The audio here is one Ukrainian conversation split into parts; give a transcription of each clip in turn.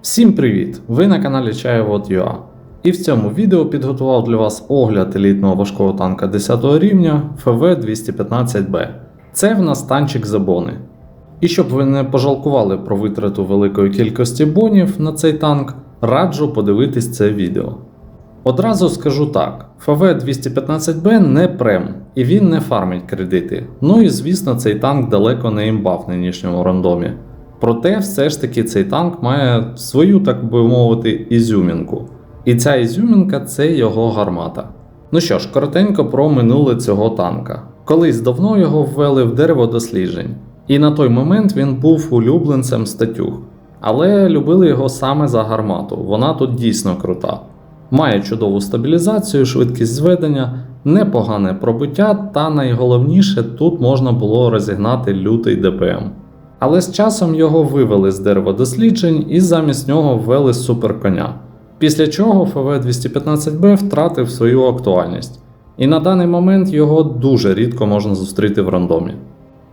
Всім привіт! Ви на каналі Чаєвод.ua. І в цьому відео підготував для вас огляд елітного важкого танка 10 рівня ФВ-215Б. Це в нас танчик за бони. І щоб ви не пожалкували про витрату великої кількості бонів на цей танк, раджу подивитись це відео. Одразу скажу так, ФВ-215Б не прем, і він не фармить кредити. Ну і звісно, цей танк далеко не імба в нинішньому рандомі. Проте все ж таки цей танк має свою, так би мовити, ізюмінку. І ця ізюмінка – це його гармата. Ну що ж, коротенько про минуле цього танка. Колись давно його ввели в дерево досліджень. І на той момент він був улюбленцем статюг. Але любили його саме за гармату, вона тут дійсно крута. Має чудову стабілізацію, швидкість зведення, непогане пробиття та найголовніше тут можна було розігнати лютий ДПМ. Але з часом його вивели з дерева досліджень і замість нього ввели суперконя. Після чого ФВ-215Б втратив свою актуальність. І на даний момент його дуже рідко можна зустріти в рандомі.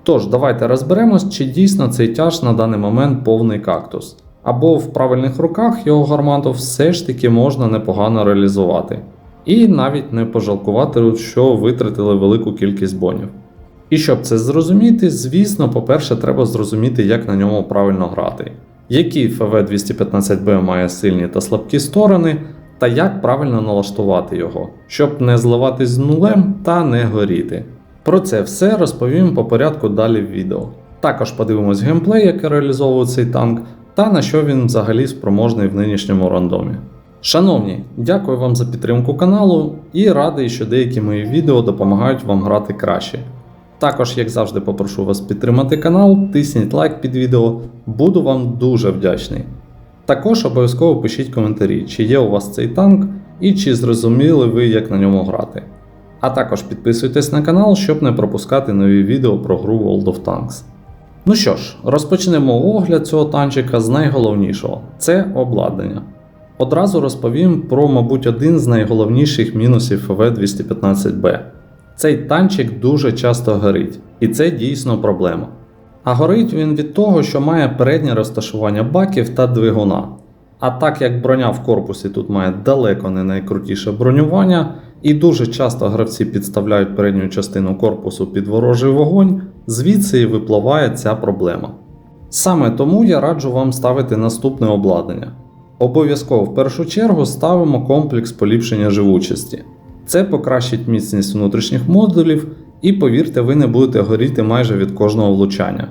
Тож, давайте розберемось, чи дійсно цей тяж на даний момент повний кактус. Або в правильних руках його гармату все ж таки можна непогано реалізувати. І навіть не пожалкувати, що витратили велику кількість бонів. І щоб це зрозуміти, звісно, по-перше, треба зрозуміти, як на ньому правильно грати. Які ФВ-215Б має сильні та слабкі сторони, та як правильно налаштувати його, щоб не зливатись з нулем та не горіти. Про це все розповім по порядку далі в відео. Також подивимось геймплей, який реалізовує цей танк, та на що він взагалі спроможний в нинішньому рандомі. Шановні, дякую вам за підтримку каналу і радий, що деякі мої відео допомагають вам грати краще. Також, як завжди, попрошу вас підтримати канал, тисніть лайк під відео, буду вам дуже вдячний. Також обов'язково пишіть коментарі, чи є у вас цей танк і чи зрозуміли ви, як на ньому грати. А також підписуйтесь на канал, щоб не пропускати нові відео про гру World of Tanks. Ну що ж, розпочнемо огляд цього танчика з найголовнішого – це обладнання. Одразу розповім про, мабуть, один з найголовніших мінусів ФВ-215Б. Цей танчик дуже часто горить, і це дійсно проблема. А горить він від того, що має переднє розташування баків та двигуна. А так як броня в корпусі тут має далеко не найкрутіше бронювання, і дуже часто гравці підставляють передню частину корпусу під ворожий вогонь, звідси і випливає ця проблема. Саме тому я раджу вам ставити наступне обладнання. Обов'язково в першу чергу ставимо комплекс поліпшення живучості. Це покращить міцність внутрішніх модулів і, повірте, ви не будете горіти майже від кожного влучання.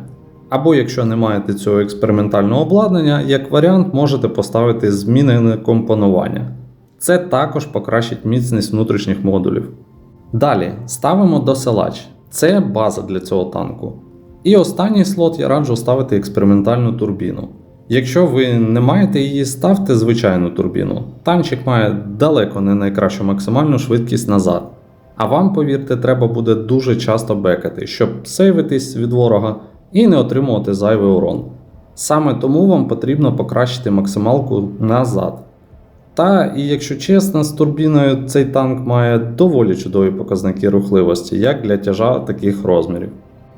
Або якщо не маєте цього експериментального обладнання, як варіант можете поставити змінене компонування. Це також покращить міцність внутрішніх модулів. Далі ставимо досилач. Це база для цього танку. І останній слот я раджу ставити експериментальну турбіну. Якщо ви не маєте її, ставте звичайну турбіну. Танчик має далеко не найкращу максимальну швидкість назад. А вам, повірте, треба буде дуже часто бекати, щоб сейвитись від ворога і не отримувати зайвий урон. Саме тому вам потрібно покращити максималку назад. Та і якщо чесно, з турбіною цей танк має доволі чудові показники рухливості, як для тяжа таких розмірів.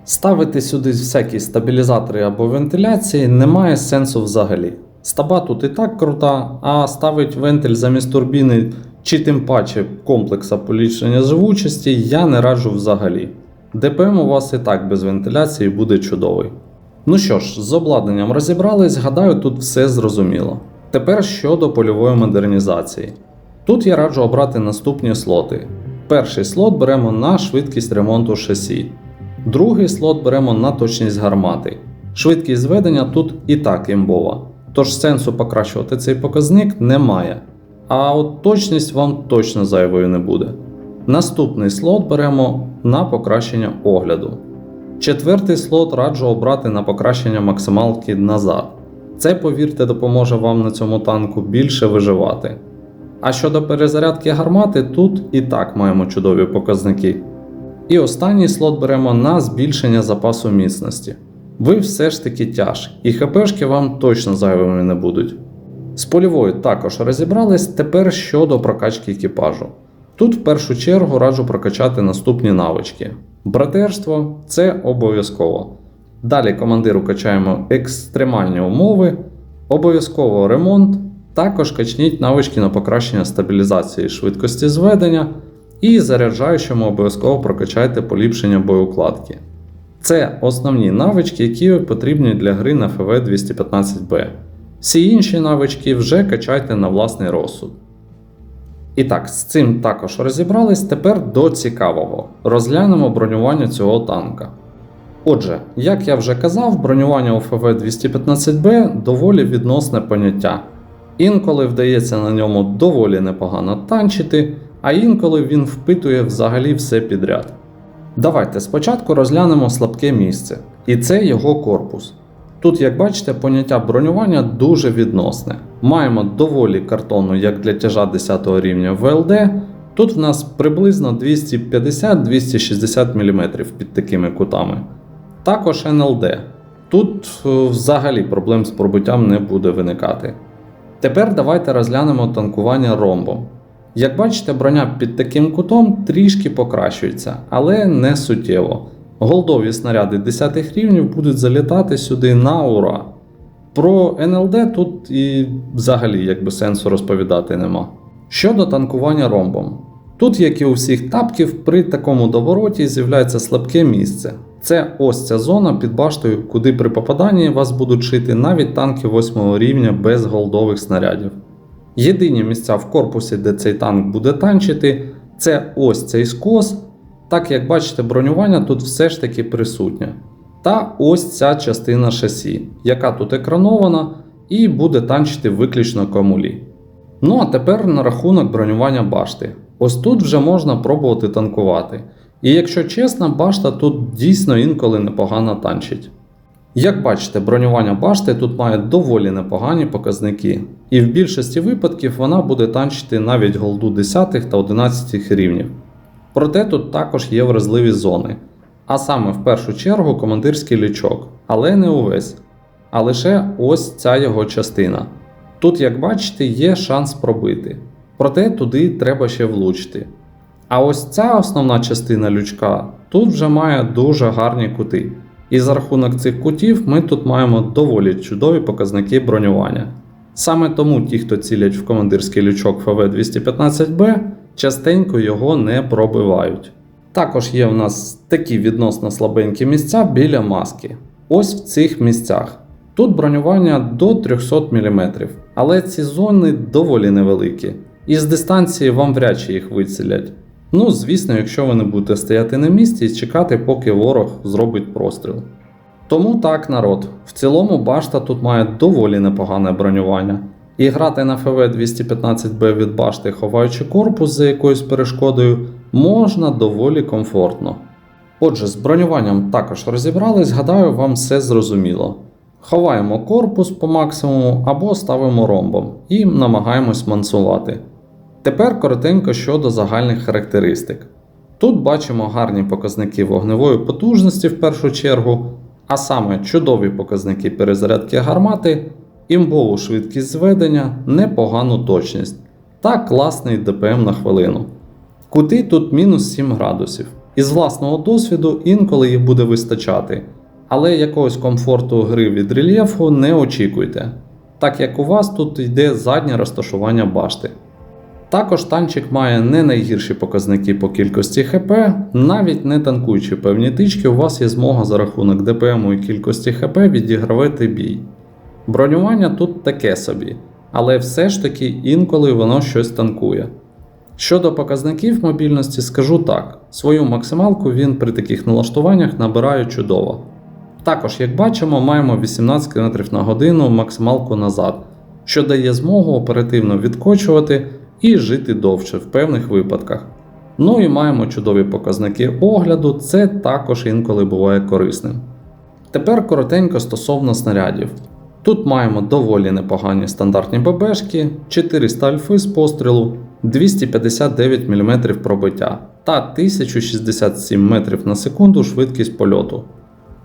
Ставити сюди всякі стабілізатори або вентиляції немає сенсу взагалі. Стаба тут і так крута, а ставить вентиль замість турбіни чи тим паче комплекса поліпшення живучості я не раджу взагалі. ДПМ у вас і так без вентиляції буде чудовий. Ну що ж, з обладнанням розібрались, гадаю, тут все зрозуміло. Тепер щодо польової модернізації. Тут я раджу обрати наступні слоти. Перший слот беремо на швидкість ремонту шасі. Другий слот беремо на точність гармати. Швидкість зведення тут і так імбова, тож сенсу покращувати цей показник немає. А от точність вам точно зайвою не буде. Наступний слот беремо на покращення огляду. Четвертий слот раджу обрати на покращення максималки назад. Це, повірте, допоможе вам на цьому танку більше виживати. А щодо перезарядки гармати, тут і так маємо чудові показники. І останній слот беремо на збільшення запасу міцності. Ви все ж таки тяж, і хпшки вам точно зайвими не будуть. З польовою також розібрались, тепер щодо прокачки екіпажу. Тут в першу чергу раджу прокачати наступні навички. Братерство – це обов'язково. Далі командиру качаємо екстремальні умови, Обов'язково ремонт, також качніть навички на покращення стабілізації швидкості зведення і заряджаючому обов'язково прокачайте поліпшення боєукладки. Це основні навички, які потрібні для гри на FV215B. Всі інші навички вже качайте на власний розсуд. І так, з цим також розібрались, тепер до цікавого. Розглянемо бронювання цього танка. Отже, як я вже казав, бронювання у FV215B доволі відносне поняття. Інколи вдається на ньому доволі непогано танчити, а інколи він впитує взагалі все підряд. Давайте спочатку розглянемо слабке місце, і це його корпус. Тут, як бачите, поняття бронювання дуже відносне. Маємо доволі картонну, як для тяжа 10 рівня ВЛД, тут в нас приблизно 250-260 мм під такими кутами. Також НЛД. Тут взагалі проблем з пробиттям не буде виникати. Тепер давайте розглянемо танкування ромбом. Як бачите, броня під таким кутом трішки покращується, але не суттєво. Голдові снаряди 10 рівнів будуть залітати сюди на ура. Про НЛД тут і взагалі якби сенсу розповідати нема. Щодо танкування ромбом. Тут, як і у всіх тапків, при такому довороті з'являється слабке місце. Це ось ця зона під баштою, куди при попаданні вас будуть шити навіть танки 8 рівня без голдових снарядів. Єдині місця в корпусі, де цей танк буде танчити, це ось цей скос. Так, як бачите, бронювання тут все ж таки присутнє. Та ось ця частина шасі, яка тут екранована і буде танчити виключно комулі. Ну а тепер на рахунок бронювання башти. Ось тут вже можна пробувати танкувати. І якщо чесно, башта тут дійсно інколи непогано танчить. Як бачите, бронювання башти тут має доволі непогані показники. І в більшості випадків вона буде танчити навіть голду 10 та 11 рівнів. Проте тут також є вразливі зони. А саме в першу чергу командирський лючок, але не увесь. А лише ось ця його частина. Тут, як бачите, є шанс пробити. Проте туди треба ще влучити. А ось ця основна частина лючка тут вже має дуже гарні кути. І за рахунок цих кутів ми тут маємо доволі чудові показники бронювання. Саме тому ті, хто цілять в командирський лючок FV215B, частенько його не пробивають. Також є в нас такі відносно слабенькі місця біля маски. Ось в цих місцях. Тут бронювання до 300 мм, але ці зони доволі невеликі. І з дистанції вам вряд чи їх вицілять. Ну, звісно, якщо ви не будете стояти на місці і чекати, поки ворог зробить простріл. Тому так, народ, в цілому башта тут має доволі непогане бронювання. І грати на FV215B від башти, ховаючи корпус за якоюсь перешкодою, можна доволі комфортно. Отже, з бронюванням також розібрались, гадаю, вам все зрозуміло. Ховаємо корпус по максимуму або ставимо ромбом і намагаємось мансувати. Тепер коротенько щодо загальних характеристик. Тут бачимо гарні показники вогневої потужності в першу чергу, а саме чудові показники перезарядки гармати, імбову швидкість зведення, непогану точність та класний ДПМ на хвилину. Кути тут мінус 7 градусів. Із власного досвіду інколи їх буде вистачати, але якогось комфорту гри від рельєфу не очікуйте, так як у вас тут йде заднє розташування башти. Також танчик має не найгірші показники по кількості ХП, навіть не танкуючи певні тички, у вас є змога за рахунок ДПМу і кількості ХП відігравати бій. Бронювання тут таке собі, але все ж таки інколи воно щось танкує. Щодо показників мобільності скажу так, свою максималку він при таких налаштуваннях набирає чудово. Також, як бачимо, маємо 18 км на годину максималку назад, що дає змогу оперативно відкочувати і жити довше в певних випадках. Ну і маємо чудові показники огляду, це також інколи буває корисним. Тепер коротенько стосовно снарядів. Тут маємо доволі непогані стандартні ББшки, 400 альфи з пострілу, 259 мм пробиття та 1067 метрів на секунду швидкість польоту.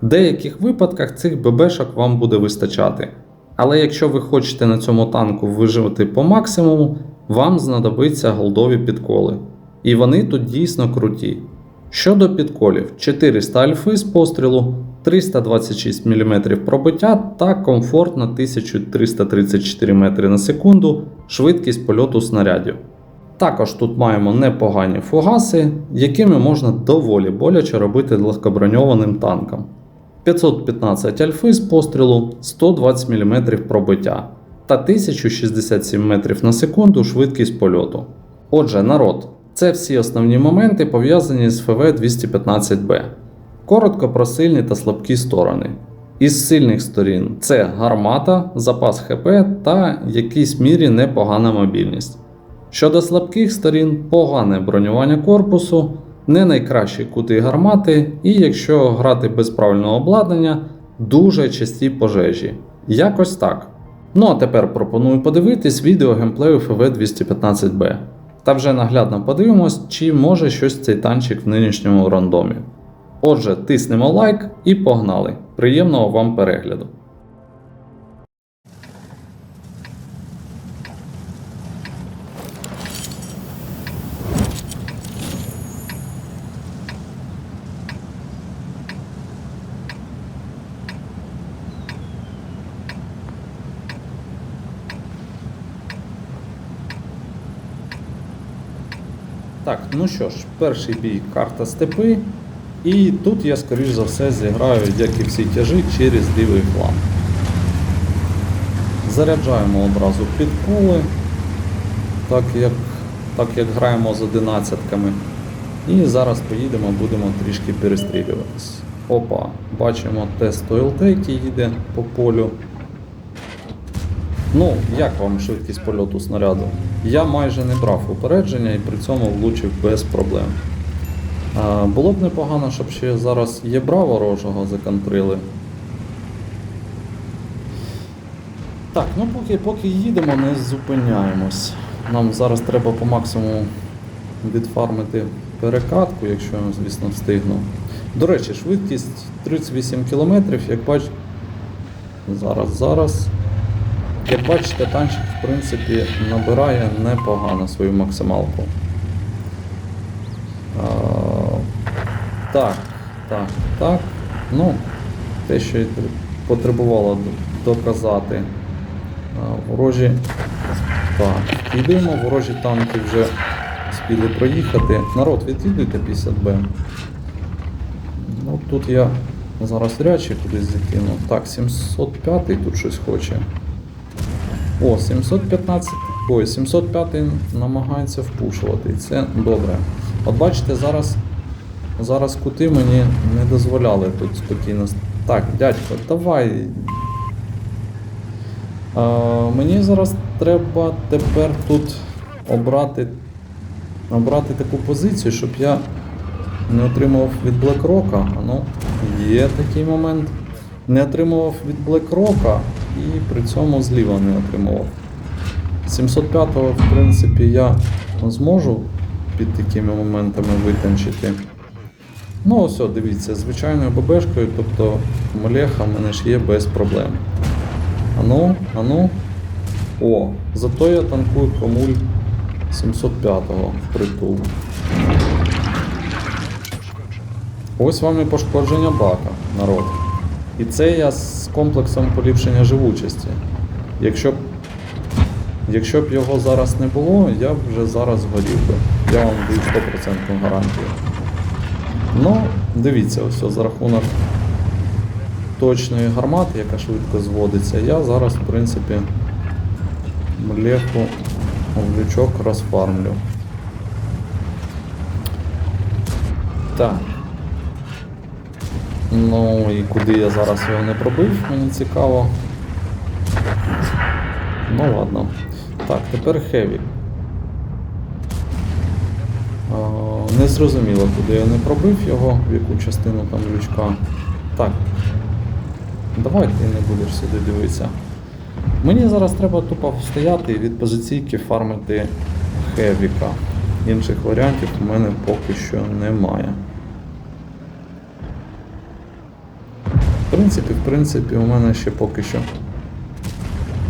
В деяких випадках цих ББшок вам буде вистачати, але якщо ви хочете на цьому танку виживати по максимуму, вам знадобиться голдові підколи. І вони тут дійсно круті. Щодо підколів, 400 альфи з пострілу, 326 мм пробиття та комфортна 1334 метри на секунду швидкість польоту снарядів. Також тут маємо непогані фугаси, якими можна доволі боляче робити легкоброньованим танкам. 515 альфи з пострілу, 120 мм пробиття та 1067 метрів на секунду швидкість польоту. Отже, народ, це всі основні моменти пов'язані з ФВ-215Б. Коротко про сильні та слабкі сторони. Із сильних сторін це гармата, запас ХП та в якійсь мірі непогана мобільність. Щодо слабких сторін, погане бронювання корпусу, не найкращі кути гармати і, якщо грати без правильного обладнання, дуже часті пожежі. Якось так. Ну а тепер пропоную подивитись відео геймплею ФВ-215Б. Та вже наглядно подивимось, чи може щось цей танчик в нинішньому рандомі. Отже, тиснемо лайк і погнали. Приємного вам перегляду. Так, ну що ж, перший бій карта степи. І тут я, скоріш за все, зіграю, як і всі тяжі, через лівий фланг. Заряджаємо одразу під кули, так як граємо з 11-ками. І зараз поїдемо, будемо трішки перестрілюватись. Опа, бачимо тест ОЛТ, який їде по полю. Ну, як вам швидкість польоту снаряду? Я майже не брав упередження і при цьому влучив без проблем. Було б непогано, щоб ще зараз єбра ворожого законтрили. Так, ну поки їдемо, не зупиняємось. Нам зараз треба по максимуму відфармити перекатку, якщо я, звісно, встигну. До речі, швидкість 38 км, як бачите, зараз. Як бачите, танчик, в принципі, набирає непогано свою максималку. Так. Ну, те, що й потребувало доказати. Ворожі. Так, йдемо, ворожі танки вже спіли проїхати. Народ, відвідуйте 50Б. Ну, тут я зараз рячі кудись закину. Так, 705-й тут щось хоче. О, 705-й намагається впушувати, і це добре. От бачите, зараз кути мені не дозволяли тут спокійно. Так, дядько, давай. Мені зараз треба тепер тут обрати таку позицію, щоб я не отримав від Блекрока. Ну, є такий момент. Не отримував від Блекрока і при цьому зліва не отримував. 705-го, в принципі, я зможу під такими моментами витанчити. Ну ось, дивіться, звичайною ББшкою, тобто Молеха в мене ж є без проблем. Ану. О, зато я танкую комуль 705-го впритул. Ось вам і пошкодження бака, народ. І це я з комплексом поліпшення живучості. Якщо б його зараз не було, я б вже зараз згорів би. Я вам даю 100% гарантію. Ну, дивіться, ось за рахунок точної гармати, яка швидко зводиться, я зараз, в принципі, Молеху в лючок розфармлю. Так. Ну і куди я зараз його не пробив, мені цікаво. Ну ладно. Так, тепер Хеві. Не зрозуміло, куди я не пробив його, в яку частину там лючка. Так. Давай ти не будеш сюди дивитися. Мені зараз треба тупо стояти і від позиційки фармити Хевіка. Інших варіантів у мене поки що немає. В принципі, у мене ще поки що.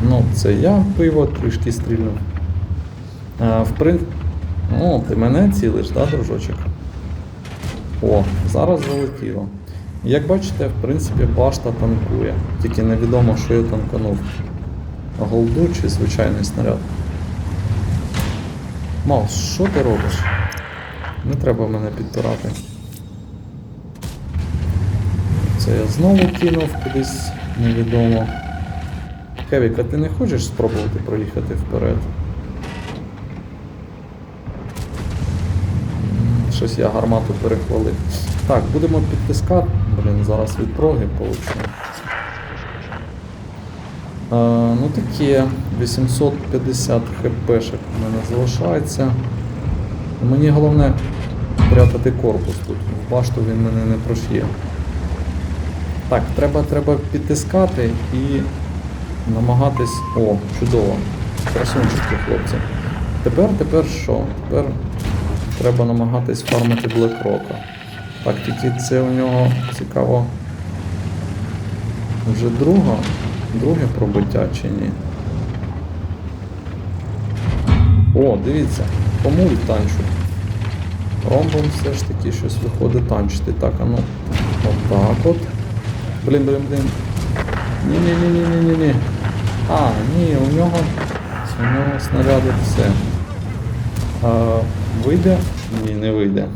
Ну, це я пиво трішки стрільнув. О, ти мене цілиш, да, дружочок? О, зараз залетіло. Як бачите, в принципі, башта танкує. Тільки невідомо, що я танканув. Голду чи звичайний снаряд. Маус, що ти робиш? Не треба мене підтирати. Це я знову кинув кудись невідомо. Кевік, а ти не хочеш спробувати проїхати вперед? Щось я гармату перехвалив. Так, будемо підтискати. Блін, зараз від проги получу. Ну таке, 850 хпшек у мене залишається. Мені головне прятати корпус тут. В башту він мене не прошє. Так, треба підтискати і намагатись... О, чудово. Красунчики, хлопці. Тепер що? Тепер треба намагатись фармити Блекрока. Так, тільки це у нього цікаво. Вже друге пробиття чи ні? О, дивіться, кому танчу. Ромбом все ж таки щось виходить танчити. Так, а ну, отак от. Блін. Ні. А, ні, у нього снаряди все. Вийде? Ні, не вийде.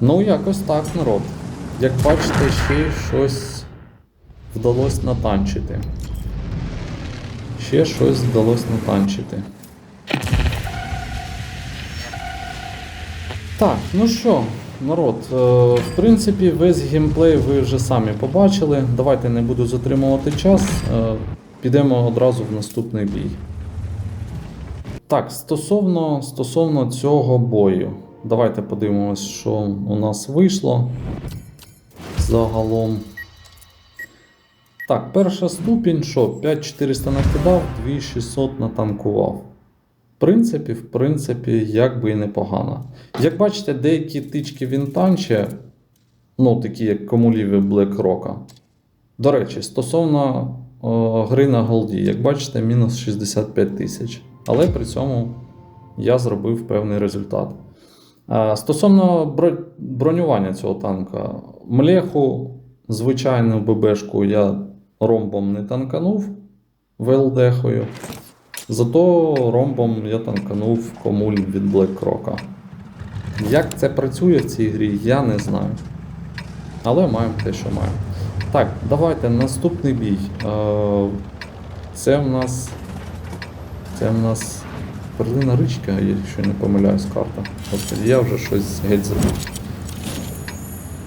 Ну, якось так, народ. Як бачите, ще щось вдалося натанчити. Так, ну що, народ, в принципі, весь геймплей ви вже самі побачили. Давайте не буду затримувати час, підемо одразу в наступний бій. Так, стосовно цього бою. Давайте подивимось, що у нас вийшло загалом. Так, перша ступінь, що 5400 накидав, 2600 натанкував. В принципі, як би і непогано. Як бачите, деякі тички він танче, ну, такі як комуліві Блекрока. До речі, стосовно гри на голді, як бачите, мінус 65 тисяч. Але при цьому я зробив певний результат. Стосовно бронювання цього танка, млеху, звичайну ББшку я ромбом не танканув ВЛД-хою. Зато ромбом я танканув комуль від Блекрока. Як це працює в цій грі, я не знаю. Але маємо те, що маємо. Так, давайте наступний бій. Це в нас Перлина Річка, якщо не помиляюсь, карта. Господи, я вже щось геть зробив.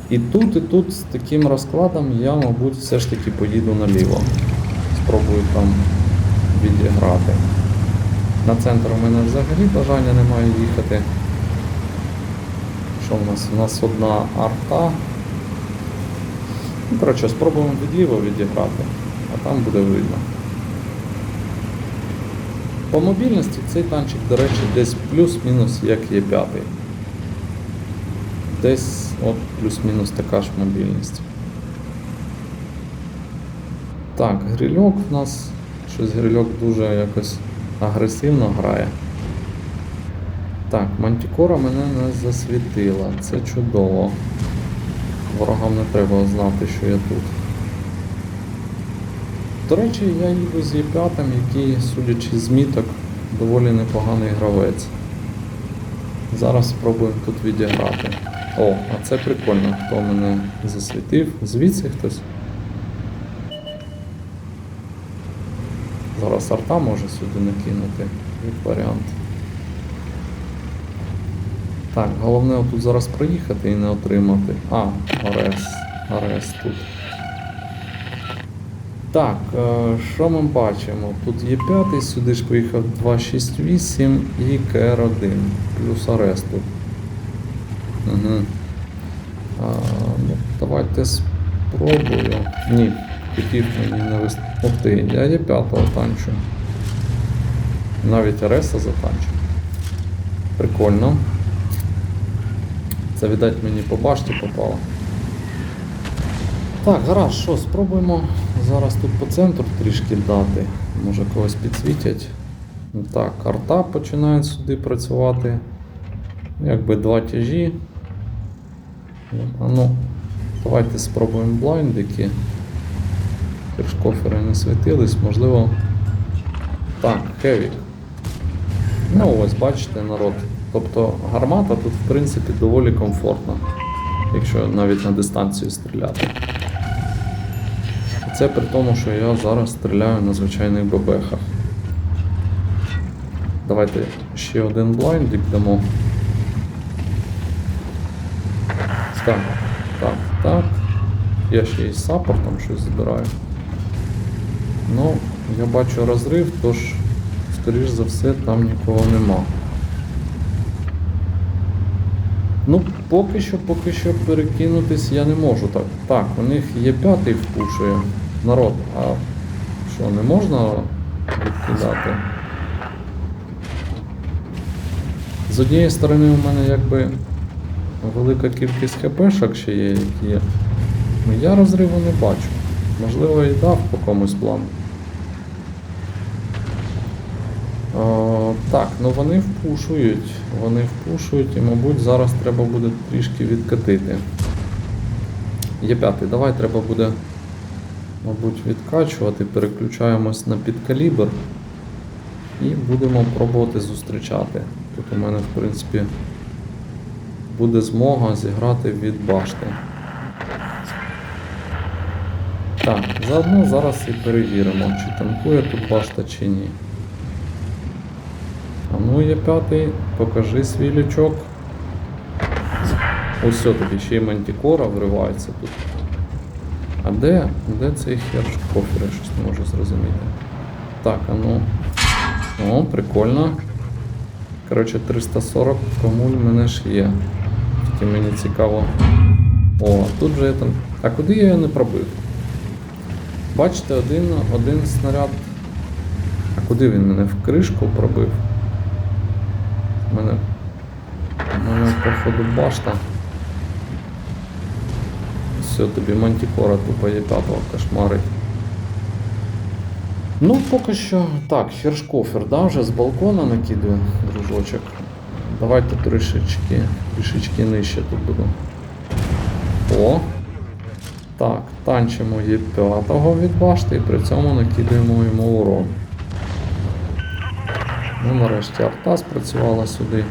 І тут з таким розкладом я, мабуть, все ж таки поїду наліво. Спробую там відіграти. На центр у мене взагалі бажання немає їхати. Що в нас? У нас одна арта. Ну, коротше, спробуємо відліво відіграти, а там буде видно. По мобільності цей танчик, до речі, десь плюс-мінус як Є5. Десь от плюс-мінус така ж мобільність. Так, грильок в нас, щось грильок дуже якось агресивно грає. Так, Мантікора мене не засвітила, це чудово. Ворогам не треба знати, що я тут. До речі, я їду з Є5, який, судячи з міток, доволі непоганий гравець. Зараз спробуємо тут відіграти. О, а це прикольно, хто мене засвітив. Звідси хтось. Зараз арта може сюди накинути, як варіант. Так, головне отут зараз проїхати і не отримати. А, Арес тут. Так, що ми бачимо? Тут є 5, сюди ж поїхав 268 і КР-1, плюс Арес тут. Угу. Ну, давайте спробую. Ні, хотів мені не вистачить. Ух ти, я є 5-го танчу. Навіть Ареса затанчу. Прикольно. Це, видать, мені по башті попало. Так, гаразд, що, спробуємо зараз тут по центру трішки дати. Може когось підсвітять. Так, арта починає сюди працювати. Якби два тяжі. А ну, давайте спробуємо блайндики. Хершкофери не світились, можливо. Так, хевік. Ну ось, бачите, народ. Тобто гармата тут, в принципі, доволі комфортна, якщо навіть на дистанцію стріляти. Це при тому, що я зараз стріляю на звичайних бебехах. Давайте ще один блайндик дамо. Так. Я ще із саппортом щось збираю. Ну, я бачу розрив, тож, скоріш за все, там нікого нема. Ну, поки що перекинутись я не можу так. Так, у них є п'ятий впушує. Народ, а що, не можна відкидати? З однієї сторони у мене якби велика кількість хпшок ще є, які є. Ну, я розриву не бачу. Можливо, і дав по комусь плану. Так, ну вони впушують і, мабуть, зараз треба буде трішки відкатити. Є п'ятий, давай треба буде, мабуть, відкачувати, переключаємось на підкалібр і будемо пробувати зустрічати. Тут у мене, в принципі, буде змога зіграти від башти. Так, заодно зараз і перевіримо, чи танкує тут башта, чи ні. А ну, є п'ятий, покажи свій лючок. Ось все тобі, ще й мантікора вривається тут. А де цей хершкофер, я щось не можу зрозуміти. Так, а ну. О, прикольно. Коротше, 340 комуль мене ж є. Тільки мені цікаво. О, тут же я там... А куди я його не пробив? Бачите, один снаряд. А куди він мене? В кришку пробив? У мене походу башта. Все, тобі мантікора тупо є п'ятого кошмарить. Ну, поки що... Так, хершкофер, да, вже з балкона накидаю, дружочок. Давайте трішечки нижче тут буду. О! Так, танчимо є п'ятого від башти і при цьому накидаємо йому урон. Ну, нарешті арта спрацювала сюди.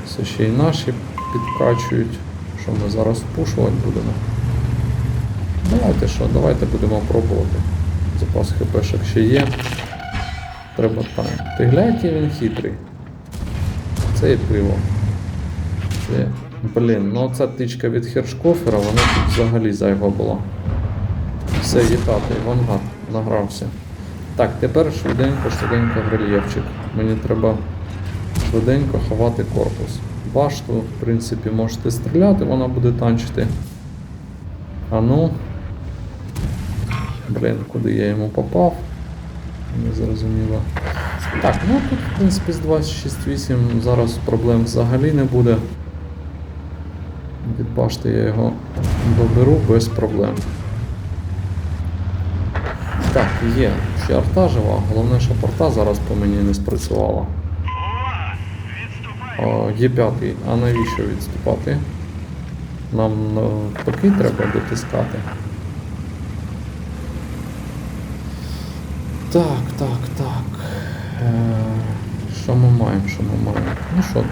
Все ще й наші підкачують. Що ми зараз впушувати будемо? Давайте будемо пробувати. Запас хпшок ще є. Треба тайм. Ти глянь, який він хитрий. Це і пиво. Це... Блін, ну ця тичка від хершкофера, вона тут взагалі зайва була. Все, вітати, вангар, награвся. Так, тепер швиденько в рельєфчик. Мені треба швиденько ховати корпус. Башту, в принципі, можете стріляти, вона буде танчити. А ну... Блін, куди я йому попав? Не зрозуміло. Так, ну тут, в принципі, з 26.8 зараз проблем взагалі не буде. Від башти я його доберу без проблем. Так, є. Ще арта жива. Головне, що порта зараз по мені не спрацювала. Є п'ятий. А навіщо відступати? Нам навпаки треба дотискати. Так. Що ми маємо? Ну що,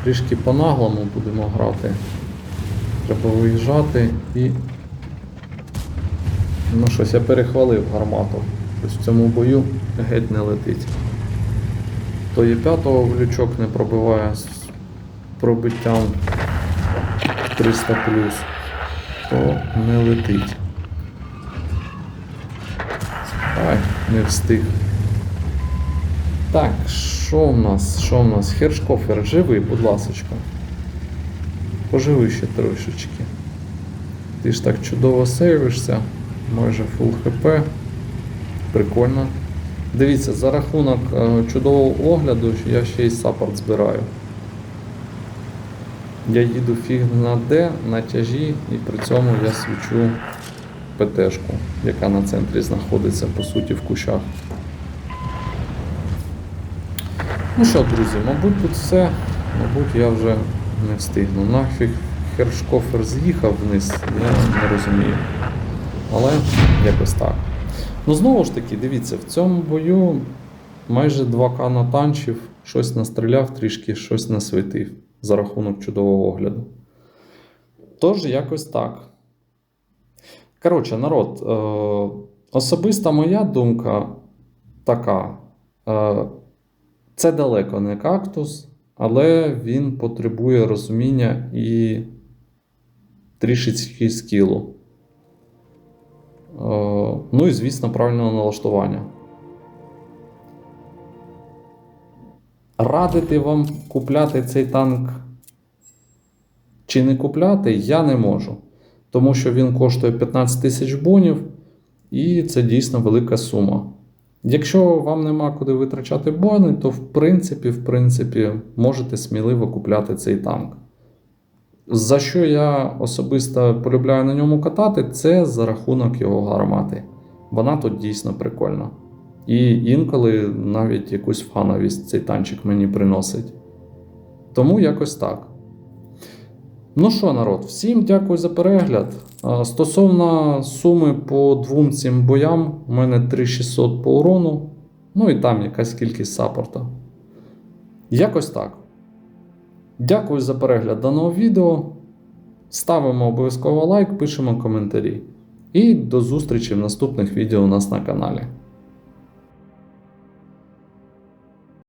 трішки по-наглому будемо грати. Треба виїжджати і... Ну щось, я перехвалив гармату. Ось в цьому бою геть не летить. То є п'ятого в лючок не пробиває з пробиттям 300+, то не летить. Ай, не встиг. Так, що в нас? Хершкофер, живий, будь ласочка. Поживи ще трошечки. Ти ж так чудово сейвишся. Майже фул хп. Прикольно. Дивіться, за рахунок чудового огляду я ще й саппорт збираю. Я їду фіг на Д, на тяжі, і при цьому я свічу ПТ-шку, яка на центрі знаходиться, по суті, в кущах. Ну що, друзі, мабуть, тут все. Мабуть, я вже Не встигну. Нафіг Хершкофер з'їхав вниз, я не розумію. Але якось так. Ну знову ж таки, дивіться, в цьому бою майже 2К натанчив, щось настріляв, трішки щось насвітив за рахунок чудового огляду. Тож, якось так. Коротше, народ, особиста моя думка така. Це далеко не кактус, але він потребує розуміння і трішечки скілу. Ну і, звісно, правильного налаштування. Радити вам купляти цей танк чи не купляти, я не можу. Тому що він коштує 15 тисяч бонів, і це дійсно велика сума. Якщо вам нема куди витрачати бони, то в принципі, можете сміливо купляти цей танк. За що я особисто полюбляю на ньому катати, це за рахунок його гармати. Вона тут дійсно прикольна. І інколи навіть якусь фановість цей танчик мені приносить. Тому якось так. Ну що, народ, всім дякую за перегляд. Стосовно суми по двом цим боям, у мене 3600 по урону, ну і там якась кількість саппорта. Якось так. Дякую за перегляд даного відео. Ставимо обов'язково лайк, пишемо коментарі. І до зустрічі в наступних відео у нас на каналі.